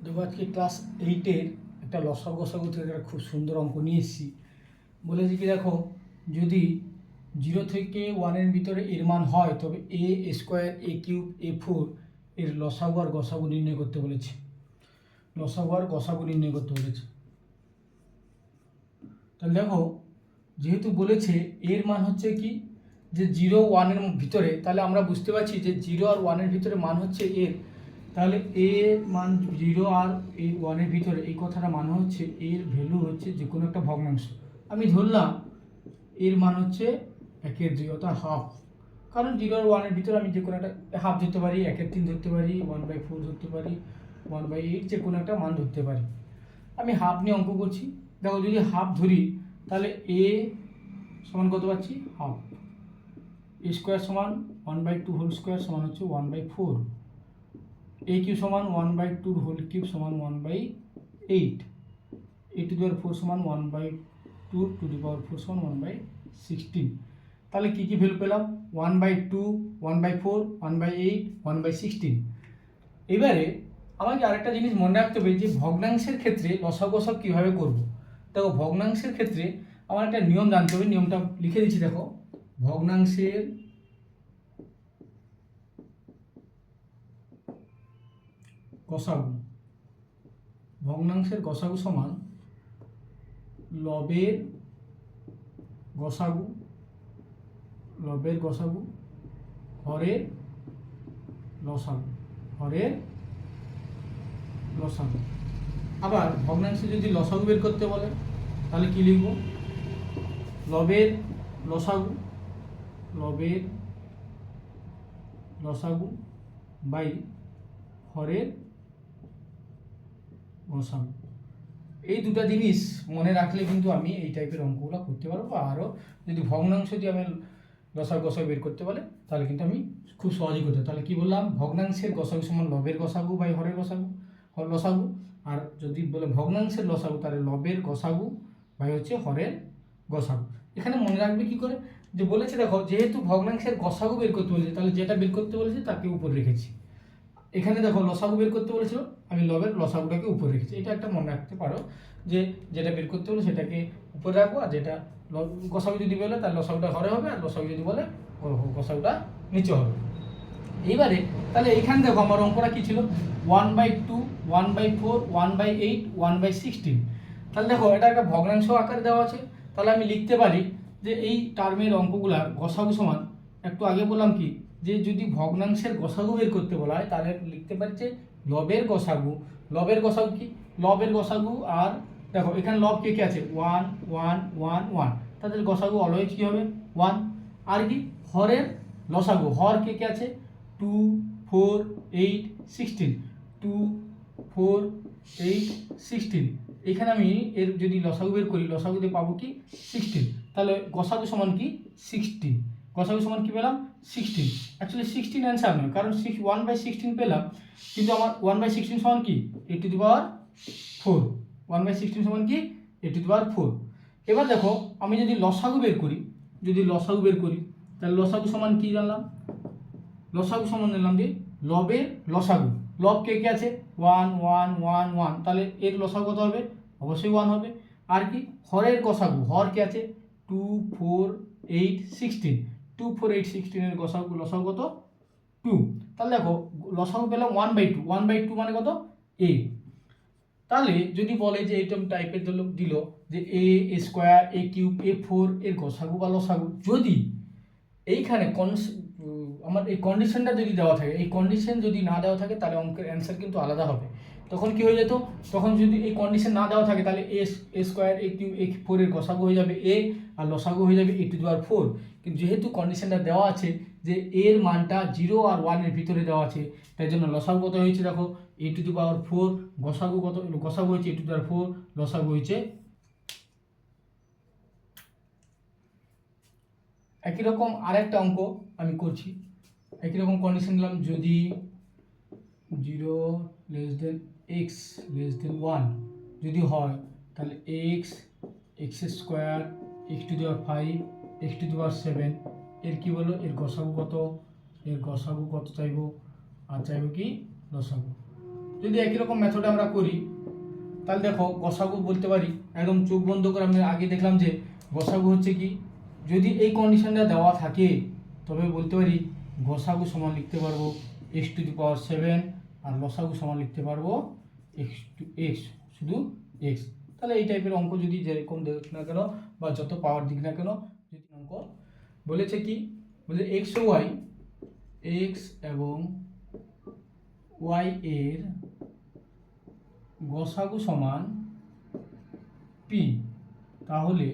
দেখো আজকে ক্লাস 8-এর একটা লসাগু গসাগু থেকে একটা খুব সুন্দর অঙ্ক নিয়ে এসেছি। বলেছি কি দেখো, যদি 0 থেকে 1-এর ভিতরে এর মান হয় তবে এ স্কোয়ার এ কিউব A4 এর লসাগু আর গসাগু নির্ণয় করতে বলেছে। লসাগু আর গসাগু নির্ণয় করতে বলেছে। তাহলে দেখো, যেহেতু বলেছে এর মান হচ্ছে কি যে 0-1-এর ভিতরে, তাহলে আমরা বুঝতে পারছি যে 0 আর 1-এর ভিতরে মান হচ্ছে এর। তাহলে এর মান 0 আর এই 1-এর ভিতরে, এই কথাটা মানে হচ্ছে এর ভ্যালু হচ্ছে যে কোনো একটা ভগ্নাংশ। আমি ধরলাম এর মান হচ্ছে 1/2 অর্থাৎ হাফ, কারণ 0 আর 1-এর ভিতরে আমি যে কোনো একটা হাফ ধরতে পারি, 1/3 ধরতে পারি, 1/4 ধরতে পারি, 1/8 যে কোনো একটা মান ধরতে পারি। আমি হাফ নিয়ে অঙ্ক করছি। দেখো, যদি হাফ ধরি তাহলে এ সমান কত পাচ্ছি? হাফ। এ স্কোয়ার সমান 1/2 হোল স্কোয়ার সমান হচ্ছে 1/4। এ কিউ সমান 1/2 হোল কিউব সমান 1/8। এ টু দি পাওয়ার 4 সমান 1/2 টু দি পাওয়ার 4 সমান 1/16। তাহলে কী কী ভ্যালু পেলাম? 1/2, 1/4, 1/8, 1/16। এবারে আমাকে আরেকটা জিনিস মনে রাখতে হবে যে ভগ্নাংশের ক্ষেত্রে লসাগু গসাগু কীভাবে করব। দেখো, ভগ্নাংশের ক্ষেত্রে আমার একটা নিয়ম জানতে হবে। নিয়মটা লিখে দিচ্ছি। দেখো, ভগ্নাংশের গসাগু, ভগ্নাংশের গসাগু সমান লবের গসাগু, লবের গসাগু হরের লসাগু, হরের লসাগু। আবার ভগ্নাংশে যদি লসাগু বের করতে বলে তাহলে কি লিখব? লবের লসাগু, লবের লসাগু বাই হরের লসাগু। এই দুটো জিনিস মনে রাখলে কিন্তু আমি এই টাইপের অঙ্কগুলো করতে পারবো। আরও যদি ভগ্নাংশ দিয়ে আমি লসাগু গসাগু বের করতে বলে তাহলে কিন্তু আমি খুব সহজেই করতে। তাহলে কি বললাম? ভগ্নাংশের গসাগু সমান লবের গসাগু বাই হরের গসাগু, লসাগু। আর যদি বলে ভগ্নাংশের লসাগু তাহলে লবের গসাগু বাই হচ্ছে হরের গসাগু। এখানে মনে রাখবে কি করে? যে বলেছে দেখো, যেহেতু ভগ্নাংশের গসাগু বের করতে বলেছে তাহলে যেটা বের করতে বলেছে তাকে উপর রেখেছি। এখানে দেখো লসাগু বের করতে বলেছিল, আমি লবের লসাগুটাকে উপরে রেখেছি। এটা একটা মনে রাখতে পারো যে যেটা বের করতে বলে সেটাকে উপরে রাখবো, আর যেটা গসাগু যদি বলে তার লসাগুটা ঘরে হবে, আর লসাগু যদি বলে গসাগুটা নিচে হবে। এইবারে তাহলে এইখানে দেখো আমার অঙ্কটা কী ছিল? 1/2, 1/4, 1/8, 1/16। তাহলে দেখো, এটা একটা ভগ্নাংশ আকারে দেওয়া আছে। তাহলে আমি লিখতে পারি যে এই টার্মের অঙ্কগুলা গসাগু সমান, একটু আগে বললাম কি যে যদি ভগ্নাংশের গসাগু বের করতে বলা হয় তাহলে লিখতে পারি যে লবের গসাগু। লবের গসাগু কি? লবের গসাগু। আর দেখো এখানে লব কে কে আছে? 1 1 1 1, তাদের গসাগু অলওয়েজ কী হবে? 1। আর কি? হরের লসাগু, হর কে কে আছে? 2 4 8 16, 2 4 8 16। এখানে আমি এর যদি লসাগু বের করি, লসাগুতে পাবো কি? 16। তাহলে গসাগু সমান কি? 16। গসাগু সমান কি পেলাম? 16। অ্যাকচুয়ালি 16 অ্যান্সার নয়, কারণ 1/16 পেলাম, কিন্তু আমার 1/16 সমান কি? a টু দি পাওয়ার 4। 1/16 সমান কি? a টু দি পাওয়ার 4। এবার দেখো, আমি যদি লসাগু বের করি, তাহলে লসাগু সমান কি জানলাম? লসাগু সমান নিলাম যে লবের লসাগু। লব কে কে আছে? 1 1 1 1, তাহলে এর লসাগু কত হবে? অবশ্যই 1 হবে। আর কি? হরের গসাগু, হর কে আছে? 2 4 8 16, 2 4 8 16 এর লসাগু কত? 2। তাহলে দেখো, লসাগু পেলাম 1/2, 1/2 মানে কত? a। তাহলে যদি বলে যে এইরকম টাইপের দিল যে এ স্কোয়ার এ কিউব A4 এর গসাগু বা লসাগু, যদি এইখানে আমার এই কন্ডিশনটা যদি দেওয়া থাকে, এই কন্ডিশন যদি না দেওয়া থাকে তাহলে অঙ্কের অ্যান্সার কিন্তু আলাদা হবে। তখন কি হয়ে যেত? তখন যদি এই কন্ডিশন না দেওয়া থাকে তাহলে এ স্কোয়ার এ কিউব A4 এর গসাগু হয়ে যাবে a, আর লসাগু হয়ে যাবে a টু দি পাওয়ার 4। কিন্তু যেহেতু কন্ডিশনটা দেওয়া আছে যে এর মানটা 0 আর 1-এর ভিতরে দেওয়া আছে, তাই জন্য লসাগু কত হয়েছে? দেখো, a টু দি পাওয়ার 4, গসাগু কত? গসাগু হয়েছে a টু দি পাওয়ার 4, লসাগু হয়েছে। একই রকম আরেকটা অঙ্ক আমি করছি। একই রকম কন্ডিশন দিলাম, যদি 0 x <1 যদি হয় তাহলে x square x to the power 5 x to the power 7 এর কি বলো? এর গসাগু কত? এর গসাগু কত চাইবো? আর চাইবো কি? লসাগু। যদি একই রকম মেথডে আমরা করি তাহলে দেখো গসাগু বলতে পারি একদম চোখ বন্ধ করে। আমি আগে দেখলাম যে গসাগু হচ্ছে কি, যদি এই কন্ডিশনটা দেওয়া থাকে তবে বলতে পারি গসাগু সমান লিখতে পারবো x⁷, আর লসাগু সমান লিখতে পারবো x, শুধু x। তাহলে এই টাইপের অঙ্ক যদি যেরকম দেখ না কেন বা যত পাওয়ার দিক না কেন, যদি অঙ্ক বলেছে কি, বলে এক্স ও ওয়াই, এক্স এবং ওয়াই এর গসাগু সমান পি, তাহলে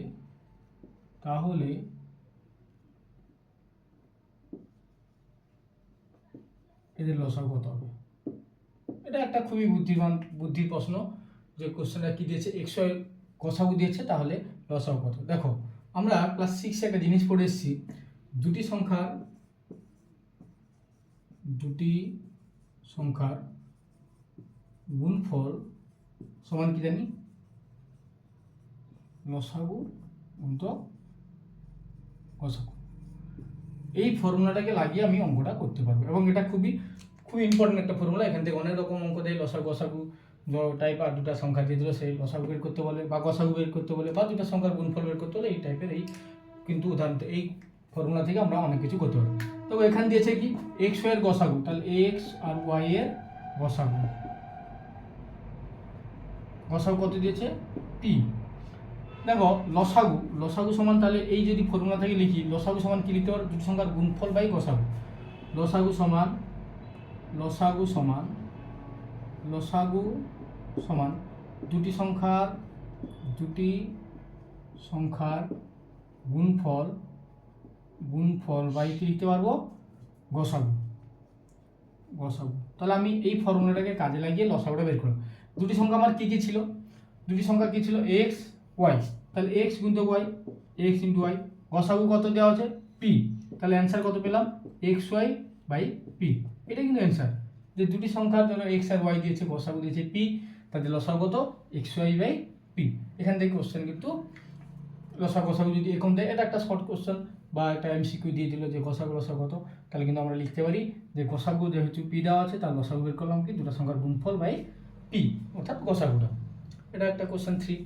এদের লসাগু কত হবে। এটা একটা খুবই বুদ্ধির প্রশ্ন, যে কোশ্চেনটা কি দিয়েছে, এক্স ওয়াই গসাগু দিয়েছে, তাহলে লসাগু কত। দেখো আমরা ক্লাস 6 একটা জিনিস পড়ে এসেছি, দুটি সংখ্যার গুণফল সমান কি জানি, লসাগু গুণিতক গসাগু। এই ফর্মুলাটাকে লাগিয়ে আমি অঙ্কটা করতে পারবো, এবং এটা খুবই ইম্পর্টেন্ট একটা ফর্মুলা। এখান থেকে অনেক রকম অঙ্ক দেয়, লসাগু গসাগু টাইপ, আর দুটা সংখ্যা দিয়ে দিল সেই লসাগু বের করতে বলে বা গসাগু বের করতে বলে বা দুটা সংখ্যার গুণফল বের করতে বলে, এই টাইপের এই কিন্তু উদাহরণ এই ফর্মুলা থেকে আমরা অনেক কিছু করতে পারবো। তো এখানে দিয়েছে কি এক্স ওয়াই এর গসাগু, তাহলে এক্স আর ওয়াই এর গসাগু কত দিয়েছে পি। দেখো লসাগু সমান, তাহলে এই যদি ফর্মুলা থেকে লিখি, লসাগু সমান কি লিখতে পারো, দুটি সংখ্যার গুণফল বাই গসাগু। লসাগু সমান দুটি সংখ্যার গুণফল বাই কি লিখতে পারবো, গসাগু। তাহলে আমি এই ফর্মুলাটাকে কাজে লাগিয়ে লসাগুটা বের করলাম। দুটি সংখ্যা আমার কি ছিল, এক্স ওয়াই, তাহলে এক্স গুণিত ওয়াই, এক্স ইন্টু ওয়াই, গসাগু কত দেওয়া আছে পি, তাহলে অ্যান্সার কত পেলাম, এক্স ওয়াই বাই পি। এটা কিন্তু অ্যান্সার, যে দুটি সংখ্যার জন্য এক্স আর ওয়াই দিয়েছে, গসাগু দিয়েছে পি, তাদের লসাগু কত এক্স ওয়াই বাই পি। এখান থেকে কোশ্চেন কিন্তু লসাগু যদি এরকম দেয়, এটা একটা শর্ট কোশ্চেন বা একটা এমসিকিউ দিয়ে দিল যে লসাগু কত, তাহলে কিন্তু আমরা লিখতে পারি যে গসাগু যেহেতু পি দেওয়া আছে, তার লসাগু বের করলাম কি দুটো সংখ্যার গুণফল বাই পি, অর্থাৎ গসাগুটা। এটা একটা কোশ্চেন 3।